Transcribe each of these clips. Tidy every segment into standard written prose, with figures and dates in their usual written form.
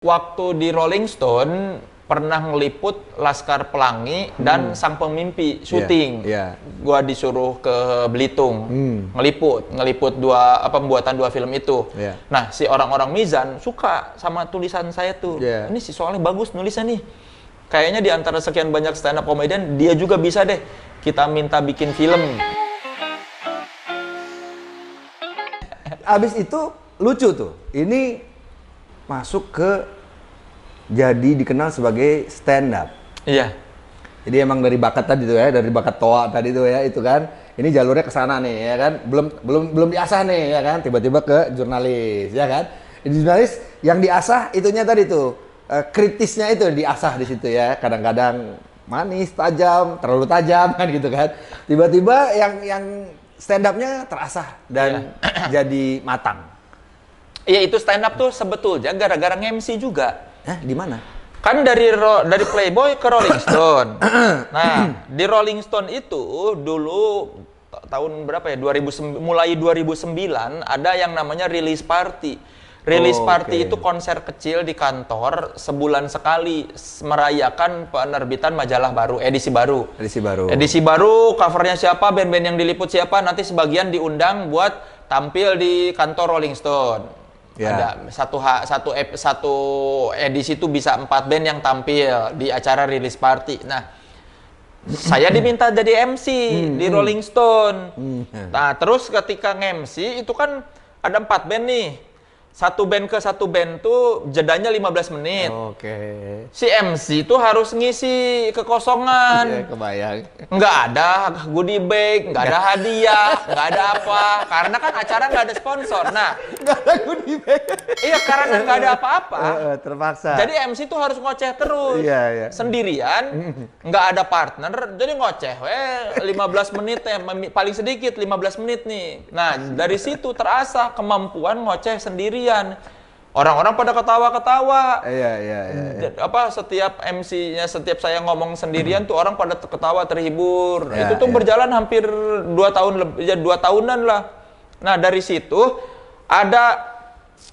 Waktu di Rolling Stone pernah ngeliput Laskar Pelangi dan Sang Pemimpi syuting. Gua disuruh ke Belitung ngeliput pembuatan dua film itu. Nah, si orang-orang Mizan suka sama tulisan saya tuh. Ini sih soalnya bagus nulisnya nih. Kayaknya di antara sekian banyak stand up comedian dia juga bisa deh. Kita minta bikin film. Abis itu lucu tuh. Ini masuk ke jadi dikenal sebagai stand up. Iya. Jadi emang dari bakat tadi tuh ya, dari bakat toa tadi tuh ya, itu kan. Ini jalurnya ke sana nih ya kan. Belum diasah nih ya kan. Tiba-tiba ke jurnalis ya kan. Di jurnalis yang diasah itunya tadi tuh kritisnya itu diasah di situ ya. Kadang-kadang manis, tajam, terlalu tajam kan gitu kan. Tiba-tiba yang stand up-nya terasah dan jadi matang. Iya, itu stand up tuh sebetulnya gara-gara nge-MC juga. Di mana? Kan dari Playboy ke Rolling Stone. Nah, di Rolling Stone itu dulu tahun berapa ya? Mulai 2009 ada yang namanya release party. Release party itu konser kecil di kantor sebulan sekali merayakan penerbitan majalah baru, edisi baru. Edisi baru, covernya siapa, band-band yang diliput siapa, nanti sebagian diundang buat tampil di kantor Rolling Stone. Ada satu edisi itu bisa 4 band yang tampil di acara release party. Nah, saya diminta jadi MC di Rolling Stone. Nah, terus ketika nge-MC itu kan ada 4 band nih. Satu band ke satu band tuh jedanya 15 menit. Si MC tuh harus ngisi kekosongan. Iya, kebayang. Nggak ada goodie bag, nggak ada hadiah, nggak ada apa. Karena kan acara nggak ada sponsor. Nah, Nggak ada goodie bag. iya, karena nggak ada apa-apa. Terpaksa. Jadi MC tuh harus ngoceh terus. Iya. Sendirian, nggak ada partner, jadi ngoceh. 15 menit ya, paling sedikit 15 menit nih. Nah, dari situ terasa kemampuan ngoceh sendirian. Orang-orang pada ketawa-ketawa. Iya. Setiap MC-nya, setiap saya ngomong sendirian tuh orang pada ketawa, terhibur. Itu tuh berjalan hampir 2 tahun lebih, ya 2 tahunan lah. Nah, dari situ ada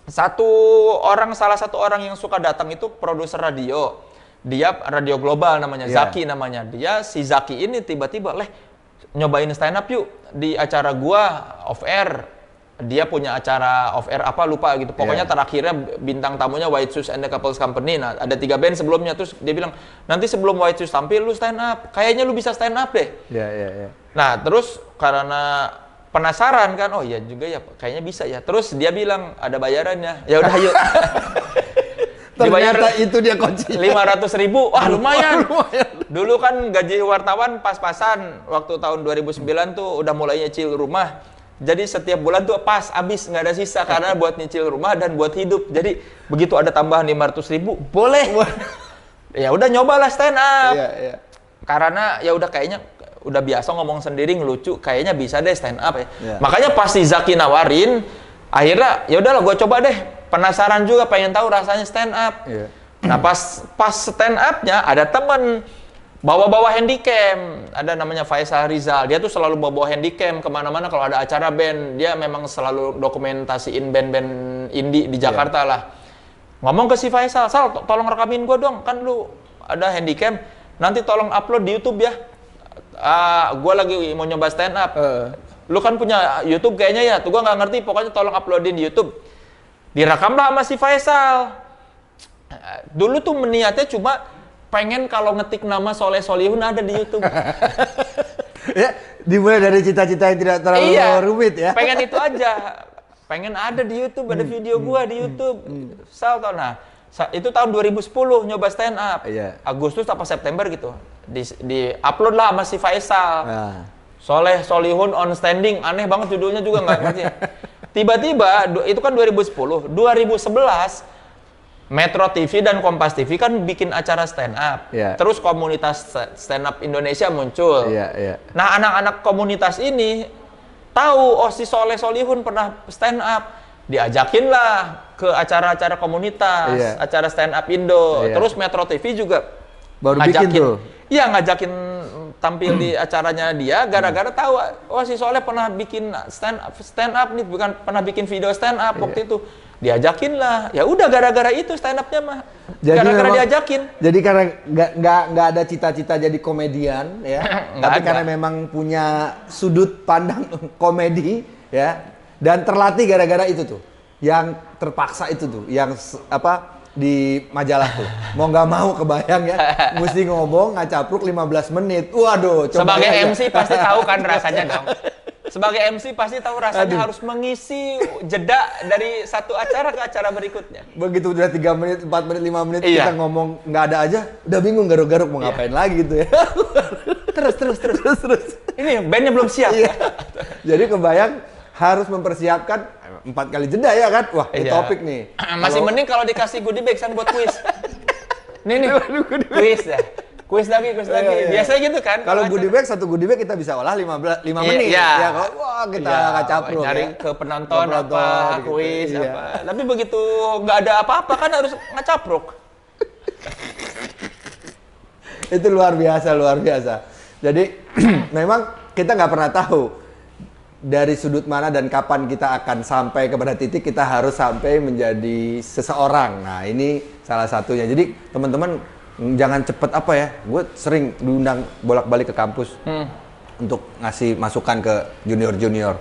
salah satu orang yang suka datang itu produser radio. Dia radio global namanya, Zaki namanya. Si Zaki ini tiba-tiba, nyobain stand up yuk di acara gua off air. Dia punya acara off air apa lupa gitu. Pokoknya terakhirnya bintang tamunya White Shoes and the Couples Company. Nah, ada 3 band sebelumnya, terus dia bilang, "Nanti sebelum White Shoes tampil lu stand up. Kayaknya lu bisa stand up deh." Iya. Nah, terus karena penasaran kan, oh iya juga ya, kayaknya bisa ya. Terus dia bilang ada bayarannya. Ya udah yuk. Ternyata itu dia kunci. 500.000. Wah, lumayan. Dulu kan gaji wartawan pas-pasan. Waktu tahun 2009 tuh udah mulai nyicil rumah. Jadi setiap bulan tuh pas, habis, nggak ada sisa karena buat nyicil rumah dan buat hidup. Jadi begitu ada tambahan 500.000, boleh. Ya udah nyobalah stand up. Iya. Karena ya udah kayaknya udah biasa ngomong sendiri ngelucu, kayaknya bisa deh stand up ya. Makanya pas si Zaki nawarin, akhirnya ya udahlah gue coba deh. Penasaran juga, pengen tahu rasanya stand up. Nah, pas stand up-nya ada temen bawa-bawa handycam, ada namanya Faisal Rizal. Dia tuh selalu bawa handycam kemana-mana kalau ada acara band. Dia memang selalu dokumentasiin band-band indie di Jakarta lah. Ngomong ke si Faisal, "Sal, tolong rekamin gue dong, kan lu ada handycam. Nanti tolong upload di YouTube ya. Gue lagi mau nyoba stand up. Lu kan punya YouTube kayaknya ya. Tuh gue nggak ngerti, pokoknya tolong uploadin di YouTube." Direkamlah sama si Faisal. Dulu tuh niatnya cuma pengen kalau ngetik nama Soleh Solihun ada di YouTube. Ya, dimulai dari cita-cita yang tidak terlalu rumit ya. Pengen itu aja. Pengen ada di YouTube, ada video gua di YouTube. Nah, itu tahun 2010 nyoba stand up. Agustus apa September gitu. Di upload lah sama si Faisal. Soleh Solihun on standing, aneh banget judulnya juga nggak ngerti. Tiba-tiba itu kan 2010, 2011 Metro TV dan Kompas TV kan bikin acara stand up. Terus komunitas stand up Indonesia muncul. Nah, anak-anak komunitas ini tahu, oh si Soleh Solihun pernah stand up. Diajakin lah ke acara-acara komunitas, acara stand up Indo. Terus Metro TV juga baru bikin tuh. Iya, ngajakin tampil di acaranya dia gara-gara tahu, oh si Soleh pernah bikin stand up nih, bukan pernah bikin video stand up waktu itu. Diajakin lah. Ya udah gara-gara itu stand up-nya mah. Jadi Gara-gara memang- diajakin. Jadi karena nggak ada cita-cita jadi komedian ya, Nggak tapi ada. karena memang punya sudut pandang komedi ya, dan terlatih gara-gara itu tuh, yang terpaksa itu tuh, yang di majalah tuh, mau nggak mau kebayang ya, mesti ngomong ngacapruk 15 menit, waduh. coba Sebagai aja. MC pasti tahu kan rasanya dong. Sebagai MC pasti tahu rasanya harus mengisi jeda dari satu acara ke acara berikutnya. Begitu udah 3 menit, 4 menit, 5 menit Iya. kita ngomong nggak ada aja, udah bingung garuk-garuk mau ngapain lagi gitu ya. Terus. Ini bandnya belum siap. Iya. Jadi kebayang harus mempersiapkan 4 kali jeda ya kan? Wah, ini Iya. topik nih. Masih mending kalau dikasih goodie bag kan buat kuis. Nih, kuis ya. Kuis lagi. Iya. Biasanya gitu kan. Kalau goodie bag, satu goodie bag kita bisa olah 5 menit. Iya. Ya, wah kita ngacapruk nyari ya. ke penonton Penonton, apa, gitu. kuis Iya. apa. Tapi begitu nggak ada apa-apa kan harus ngacapruk. Itu luar biasa. Jadi memang kita nggak pernah tahu dari sudut mana dan kapan kita akan sampai kepada titik kita harus sampai menjadi seseorang. Nah ini salah satunya. Jadi teman-teman jangan cepet gue sering diundang bolak-balik ke kampus untuk ngasih masukan ke junior.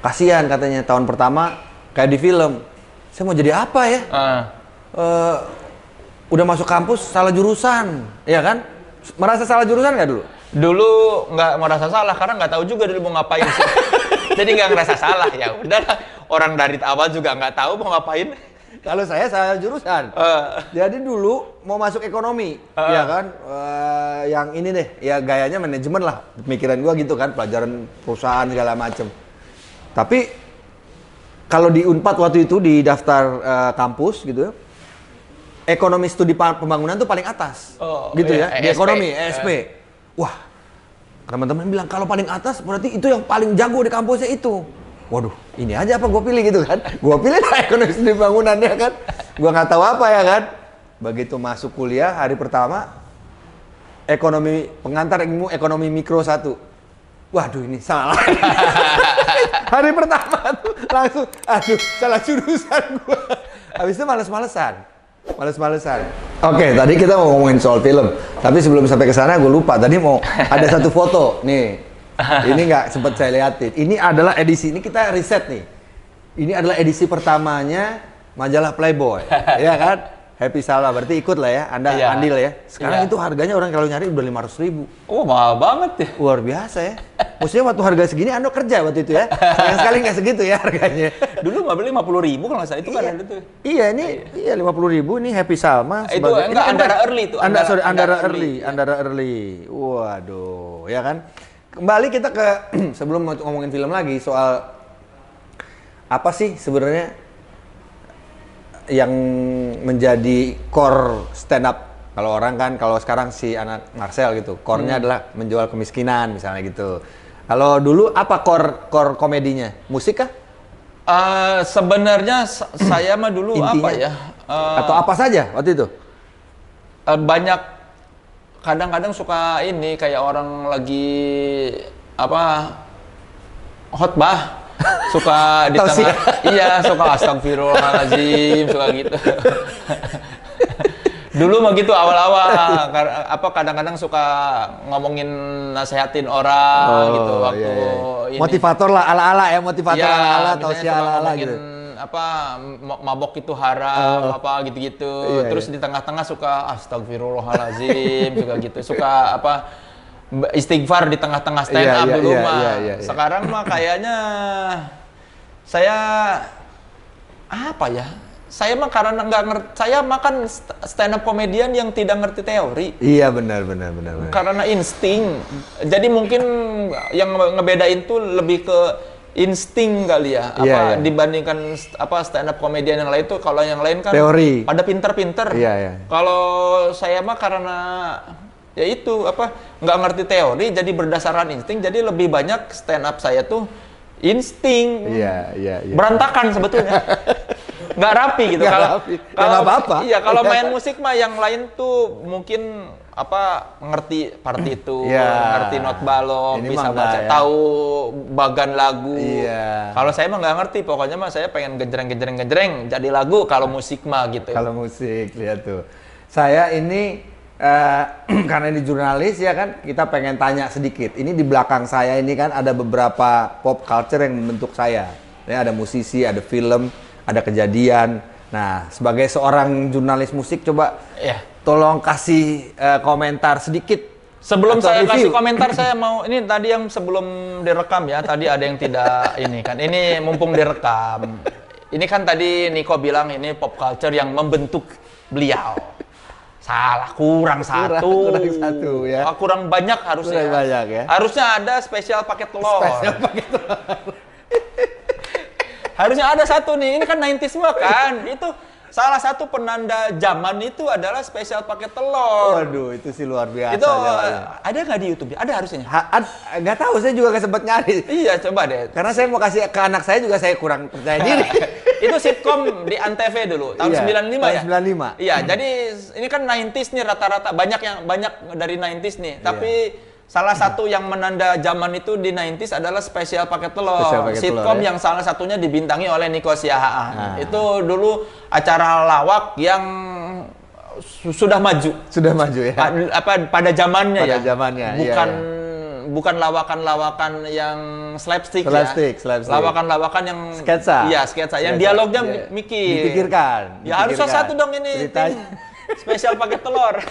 Kasihan katanya tahun pertama kayak di film, saya mau jadi apa ya? Udah masuk kampus salah jurusan, ya kan? Merasa salah jurusan nggak dulu? Dulu nggak merasa salah karena nggak tahu juga dulu mau ngapain sih. Jadi nggak ngerasa salah, ya udahlah. Orang dari awal juga nggak tahu mau ngapain. Kalau saya salah jurusan. Jadi dulu mau masuk ekonomi, ya kan? Yang ini deh, ya gayanya manajemen lah. Pemikiran gua gitu kan, pelajaran perusahaan segala macem. Tapi kalau di Unpad waktu itu di daftar kampus gitu, ekonomi studi pembangunan tuh paling atas, gitu iya, ya. Di ESP. ekonomi, ESP. Wah, teman-teman bilang kalau paling atas berarti itu yang paling jago di kampusnya itu. Waduh, ini aja apa gue pilih gitu kan? Gue pilih lah ekonomi studi bangunan ya kan? Gue nggak tahu apa ya kan? Begitu masuk kuliah hari pertama, pengantar ilmu ekonomi mikro 1. Waduh ini salah. Hari pertama tuh langsung, aduh salah jurusan gue. Habis itu males-malesan. Oke, tadi kita mau ngomongin soal film. Tapi sebelum sampai ke sana gue lupa. Tadi mau ada satu foto nih. Ini nggak sempat saya liatin. Ini adalah edisi, ini kita riset nih. Ini adalah edisi pertamanya majalah Playboy, ya kan? Happy Salma, berarti ikut lah ya, Anda Iya. andil ya. Sekarang Iya. itu harganya orang kalau nyari udah 500.000. Oh, mahal banget ya. Luar biasa ya. Maksudnya waktu harga segini Anda kerja waktu itu ya. Sayang sekali nggak segitu ya harganya. Dulu nggak beli 50.000 kalau nggak salah itu kan ada tuh. Iya ini 50.000 ini Happy Salma. Itu enggak, Andara Early tuh. Andara Early. Early. Waduh, ya kan. Kembali kita ke sebelum ngomongin film lagi soal apa sih sebenarnya yang menjadi core stand up. Kalau orang kan, kalau sekarang si anak Marcel gitu, core-nya adalah menjual kemiskinan misalnya gitu. Kalau dulu apa core komedinya? Musik kah? Sebenarnya saya mah dulu Intinya? apa ya? Atau apa saja waktu itu? Banyak kadang-kadang suka ini kayak orang lagi khotbah suka di Tausiah. tengah suka astagfirullahaladzim suka gitu. Dulu mah gitu awal-awal kadang-kadang suka ngomongin nasehatin orang gitu waktu ini. Motivator lah ala-ala ya, motivator Ya, ala-ala, misalnya tausiah suka ala-ala ngomongin gitu. Mabok itu haram gitu. Iya, Terus di tengah-tengah suka astagfirullahalazim suka gitu. Suka istighfar di tengah-tengah stand up dulu mah. Iya. Sekarang mah kayaknya saya saya mah karena nggak ngerti, saya makan stand up komedian yang tidak ngerti teori. Iya benar. Karena insting. Jadi mungkin yang ngebedain tuh lebih ke insting kali ya. Iya. Dibandingkan stand up komedian yang lain tuh, kalau yang lain kan Teori. pada pinter-pinter. Iya. Kalau saya mah karena ya itu nggak ngerti teori, jadi berdasarkan insting, jadi lebih banyak stand up saya tuh insting. Iya. Berantakan sebetulnya. nggak rapi gitu. Nggak Kalau rapi. Ya, nggak apa-apa. Iya, kalau main musik mah yang lain tuh mungkin ngerti partitur, ngerti not balok, Ini bisa mah baca, nggak, ya. tahu bagan lagu. Iya. Kalau saya mah nggak ngerti, pokoknya mah saya pengen gejreng jadi lagu kalau musik mah gitu. Kalau musik, lihat tuh. Saya ini karena ini jurnalis ya kan, kita pengen tanya sedikit. Ini di belakang saya ini kan ada beberapa pop culture yang membentuk saya. Ya, ada musisi, ada film, ada kejadian. Nah, sebagai seorang jurnalis musik, coba tolong kasih komentar sedikit. Sebelum atau saya review. kasih komentar, saya mau ini tadi yang sebelum direkam ya, tadi ada yang tidak ini kan. Ini mumpung direkam. Ini kan tadi Niko bilang ini pop culture yang membentuk beliau. Salah, kurang satu. Kurang satu ya. Kurang banyak harusnya. Kurang banyak ya. Harusnya ada spesial paket telur. Spesial pakai telur. Harusnya ada satu nih. Ini kan 90s semua kan. Itu salah satu penanda zaman itu adalah spesial paket telur. Waduh, itu sih luar biasa. Itu ya. ada nggak di YouTube? Ada harusnya. Nggak tahu, saya juga nggak sempat nyari. Iya, coba deh. Karena saya mau kasih ke anak saya juga, saya kurang percaya diri. Itu sitkom di Antv dulu, tahun Iya, 95 ya? tahun 95. Iya, jadi ini kan 90s nih rata-rata, banyak dari 90s nih. Tapi salah satu yang menanda zaman itu di 90s adalah spesial paket telur. Spesial paket Sitkom telur, ya. yang salah satunya dibintangi oleh Nico Siahaan. Itu dulu acara lawak yang sudah maju. Sudah maju ya. Pada zamannya Pada ya. zamannya, Bukan iya. bukan lawakan-lawakan yang slapstick Slapstick. Lawakan-lawakan yang Sketsa. Iya, sketsa. Yang Sketsa, dialognya iya. mikir. Dipikirkan. Ya harusnya satu dong ini. Ceritanya. Spesial paket telur.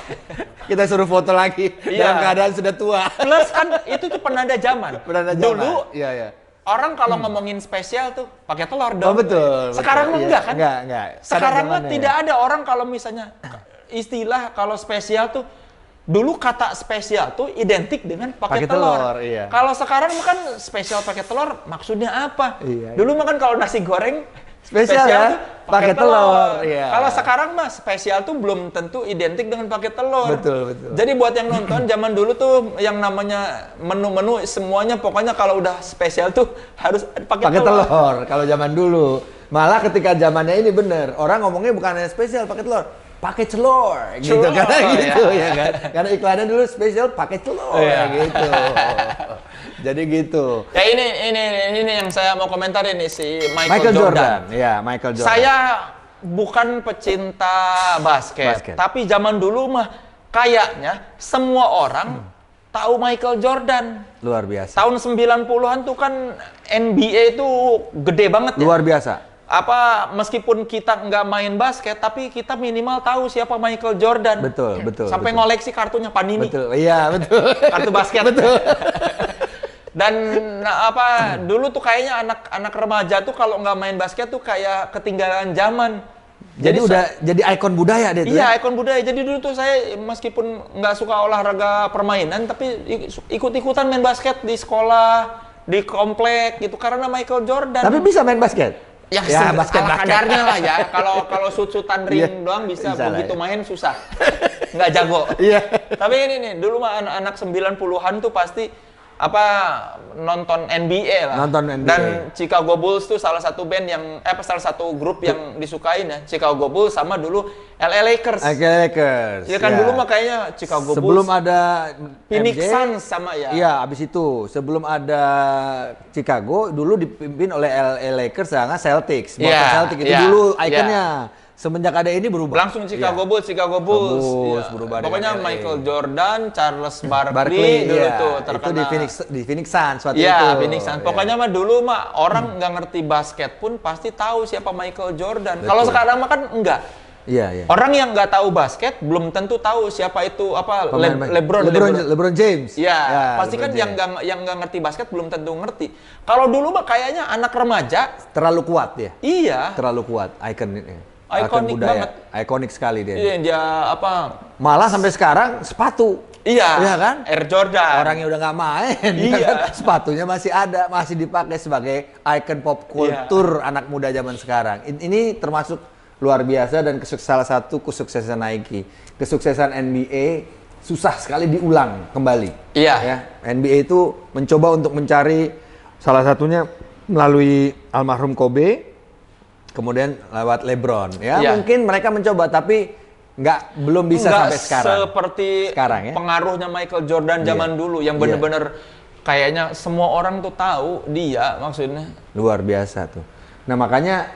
Kita suruh foto lagi Iya. dalam keadaan sudah tua. Plus kan itu tuh penanda zaman. Penanda zaman. Dulu Iya. orang kalau ngomongin spesial tuh pakai telur Oh dong. betul. Sekarang mah Iya. enggak kan? Enggak. Sekarang mah zamannya. tidak ada orang kalau misalnya istilah kalau spesial tuh dulu kata spesial tuh identik dengan pakai Pakai telur. telur, iya. Kalau sekarang mah kan spesial pakai telur maksudnya apa? Iya. Dulu mah kan kalau nasi goreng Spesial ya, tuh pakai telur, iya. Kalau sekarang mah spesial tuh belum tentu identik dengan pakai telur. Betul. Jadi buat yang nonton zaman dulu tuh yang namanya menu-menu semuanya pokoknya kalau udah spesial tuh harus pakai telur. Kalau zaman dulu, malah ketika zamannya ini bener, orang ngomongnya bukan hanya spesial pakai telur, pakai celor gitu. Celor, Karena gitu ya. ya kan. Karena iklannya dulu spesial pakai telur gitu. Jadi gitu. Ya ini yang saya mau komentarin nih si Michael Jordan. Ya, Michael Jordan. Saya bukan pecinta basket, tapi zaman dulu mah kayaknya semua orang tahu Michael Jordan. Luar biasa. Tahun 90-an tuh kan NBA itu gede banget ya. Luar biasa. Meskipun kita nggak main basket, tapi kita minimal tahu siapa Michael Jordan. Betul. Sampai ngoleksi kartunya Panini. Betul. Iya, betul. Kartu basket. Betul. Dan dulu tuh kayaknya anak remaja tuh kalau nggak main basket tuh kayak ketinggalan zaman. Jadi udah jadi ikon budaya deh tuh. Iya, ikon budaya. Jadi dulu tuh saya meskipun nggak suka olahraga permainan, tapi ikut-ikutan main basket di sekolah, di komplek gitu karena Michael Jordan. Tapi bisa main basket. Ya, basket ala kadarnya lah ya. Kalau sut-sutan ring doang bisa begitu lah, ya. main susah. Nggak jago. Iya. Tapi ini nih, dulu mah anak-anak 90-an tuh pasti nonton NBA lah. Nonton NBA. Dan Chicago Bulls tuh salah satu band yang salah satu grup yang disukain ya. Chicago Bulls sama dulu LA Lakers. LA Lakers. Ya kan dulu mah kayaknya Chicago sebelum Bulls. ada Phoenix MJ, Suns sama ya. Iya, abis itu sebelum ada Chicago dulu dipimpin oleh LA Lakers sama Celtics. Boston Celtics itu dulu ikonnya. Semenjak ada ini berubah. Langsung Chicago Bulls. Iya. Berubah Pokoknya dengan Michael Jordan, Charles Barkley dulu tuh terkenal. Itu di Phoenix Suns waktu itu. Iya, Phoenix Suns. Pokoknya mah dulu mah orang nggak ngerti basket pun pasti tahu siapa Michael Jordan. Kalau sekarang mah kan enggak. Iya. Orang yang nggak tahu basket belum tentu tahu siapa itu LeBron James. Iya, pasti kan yang nggak ngerti basket belum tentu ngerti. Kalau dulu mah kayaknya anak remaja terlalu kuat ya. Iya. Terlalu kuat Ikonik banget. Ikonik sekali dia. Iya, dia Malah sampai sekarang sepatu. Iya kan? Air Jordan. Orangnya udah nggak main. Iya. Kan? Sepatunya masih ada, masih dipakai sebagai ikon pop kultur anak muda zaman sekarang. Ini termasuk luar biasa dan salah satu kesuksesan Nike. Kesuksesan NBA susah sekali diulang kembali. Iya. Ya, NBA itu mencoba untuk mencari salah satunya melalui almarhum Kobe. kemudian lewat LeBron. Ya, Iya. mungkin mereka mencoba tapi belum bisa Nggak sampai sekarang. seperti Sekarang, ya? pengaruhnya Michael Jordan zaman dulu yang Iya. bener-bener kayaknya semua orang tuh tahu dia maksudnya. Luar biasa tuh. Nah, makanya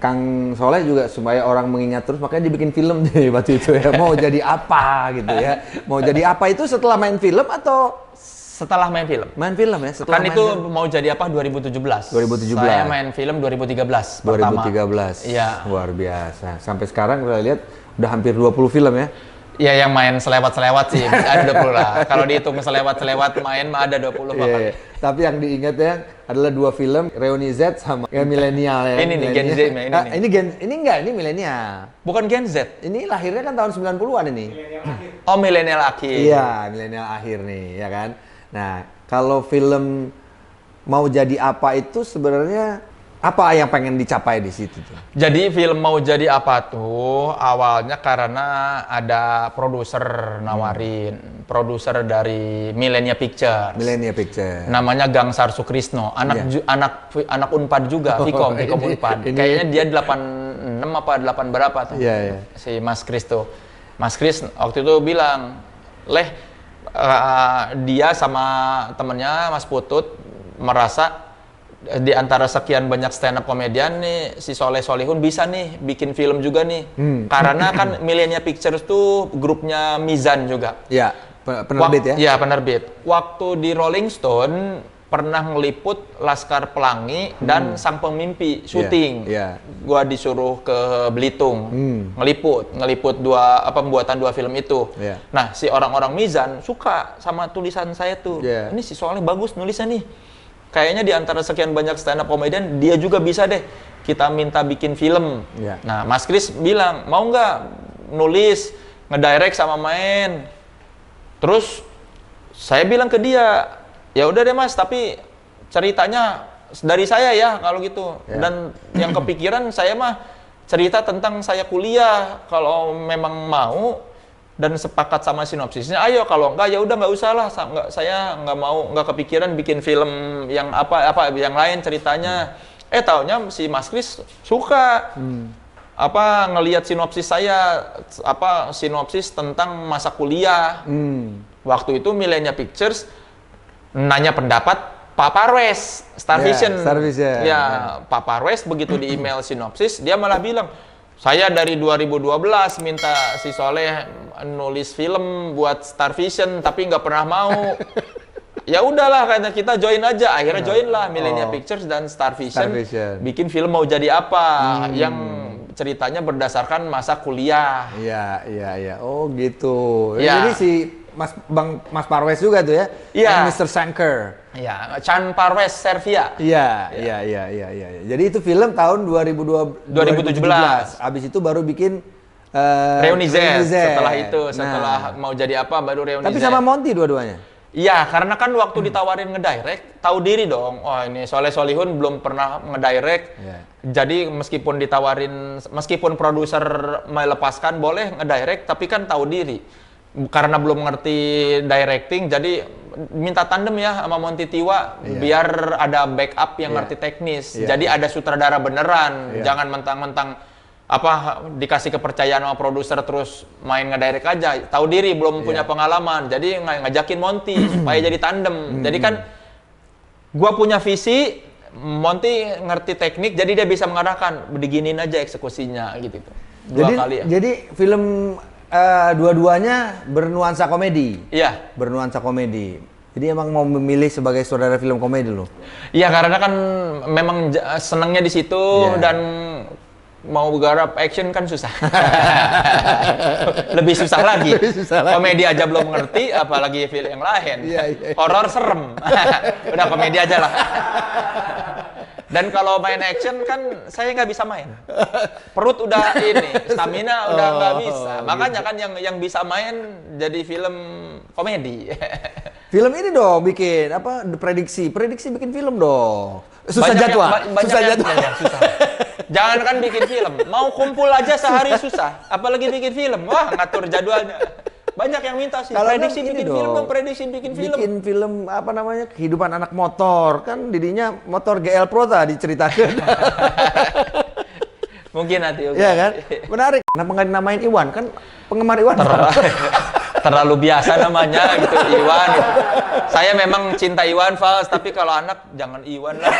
Kang Soleh juga supaya orang mengingat terus, makanya dibikin film deh waktu itu ya. Mau jadi apa gitu ya. Mau jadi apa itu setelah main film atau Setelah main film. main film ya? Setelah Kan main itu film? mau jadi apa 2017. 2017. Saya main film 2013 pertama. 2013. Iya. Luar biasa. Sampai sekarang kita lihat udah hampir 20 film ya. Ya yang main selewat-selewat sih ada 20 lah. Kalau dihitung selewat-selewat main mah ada 20 Iya, bahkan. iya. Tapi yang diingat ya adalah 2 film, Reuni Z sama ya, milenial ya. Ini nih, Gen Z, Milenial. ini Ah, nih. ini enggak, ini milenial. Bukan Gen Z. Ini lahirnya kan tahun 90-an ini. Oh, milenial akhir. Iya, milenial akhir nih, ya kan. Nah, kalau film mau jadi apa itu sebenarnya apa yang pengen dicapai di situ tuh? Jadi film mau jadi apa tuh awalnya karena ada produser nawarin, produser dari Millenia Pictures. Millennia Picture. Namanya Gangsar Sukrisno, Iya. anak Unpad juga, Vkom Unpad. Kayaknya dia 86 apa 8 berapa tuh. Iya, iya. Si Mas Kris tuh. Mas Kris waktu itu bilang, dia sama temennya Mas Putut merasa di antara sekian banyak stand up komedian nih si Soleh Solihun bisa nih bikin film juga nih. Karena kan Millenia Pictures tuh grupnya Mizan juga. Ya, penerbit ya. Iya, penerbit. Waktu di Rolling Stone pernah ngeliput Laskar Pelangi dan Sang Pemimpi syuting. Iya. Gua disuruh ke Belitung ngeliput pembuatan 2 film itu. Iya. Nah, si orang-orang Mizan suka sama tulisan saya tuh. Iya. Ini si Soleh bagus nulisnya nih. Kayaknya di antara sekian banyak stand up comedian dia juga bisa deh kita minta bikin film. Iya. Nah, Mas Kris bilang, "Mau nggak nulis, ngedirect sama main?" Terus saya bilang ke dia, "Ya udah deh Mas, tapi ceritanya dari saya ya kalau gitu." Ya. Dan yang kepikiran saya mah cerita tentang saya kuliah. Kalau memang mau dan sepakat sama sinopsisnya, ayo. Kalau enggak ya udah nggak usah lah. Saya nggak kepikiran bikin film yang apa yang lain ceritanya. Taunya si Mas Kris suka ngelihat sinopsis saya sinopsis tentang masa kuliah. Waktu itu Millenia Pictures nanya pendapat Pak Parwes, Starvision. Ya, Starvision. Ya, Pak Parwes begitu di email sinopsis, dia malah bilang, "Saya dari 2012 minta si Soleh nulis film buat Starvision, tapi nggak pernah mau." Ya udahlah, karena kita join aja. Akhirnya join lah Millenia Pictures dan Starvision. Bikin film mau jadi apa yang ceritanya berdasarkan masa kuliah. Iya. Oh gitu. Ya. Jadi si Mas Parwes juga tuh ya? Iya. Yang Mr. Sanker. Ya, Chan Parwes Servia. Iya. Jadi itu film tahun 2017. Habis itu baru bikin Reuni Z. Z. Setelah mau jadi apa baru Reuni Tapi Z. sama Monty dua-duanya? Iya, karena kan waktu ditawarin ngedirect, tahu diri dong. Oh, ini Soleh Solihun belum pernah ngedirect. Iya. Jadi meskipun produser melepaskan boleh ngedirect, tapi kan tahu diri. Karena belum ngerti directing, jadi minta tandem ya sama Monty Tiwa biar ada backup yang ngerti teknis. Jadi ada sutradara beneran, jangan mentang-mentang dikasih kepercayaan sama produser terus main ngedirect aja. Tahu diri belum punya pengalaman. Jadi ngajakin Monty supaya jadi tandem. Jadi kan gua punya visi, Monty ngerti teknik, jadi dia bisa mengarahkan. Beginin aja eksekusinya gitu. Dua kali ya. Jadi film dua-duanya bernuansa komedi. Iya. Bernuansa komedi. Jadi emang mau memilih sebagai saudara film komedi loh. Iya, karena kan memang senangnya di situ dan mau garap action kan susah. Lebih susah lagi. Komedi aja belum ngerti, apalagi film yang lain. Iya. Horor serem. Udah komedi aja lah. Dan kalau main action kan saya nggak bisa main. Perut udah stamina udah nggak bisa. Makanya kan yang bisa main jadi film komedi. Film ini dong bikin prediksi bikin film dong. Susah jadwal. Susah. Jangan kan bikin film, mau kumpul aja sehari susah, apalagi bikin film. Wah, ngatur jadwalnya. Banyak yang minta sih. Kalau Prediksi kan ini bikin film dong, prediksi bikin film. Bikin film apa namanya? Kehidupan anak motor. Kan didinya motor GL Pro tadi diceritakan. Mungkin nanti. Iya kan? Menarik. Kenapa nggak dinamain Iwan? Kan penggemar Iwan. Terlalu biasa namanya gitu, Iwan. Gitu. Saya memang cinta Iwan Fals, tapi kalau anak jangan Iwan lah.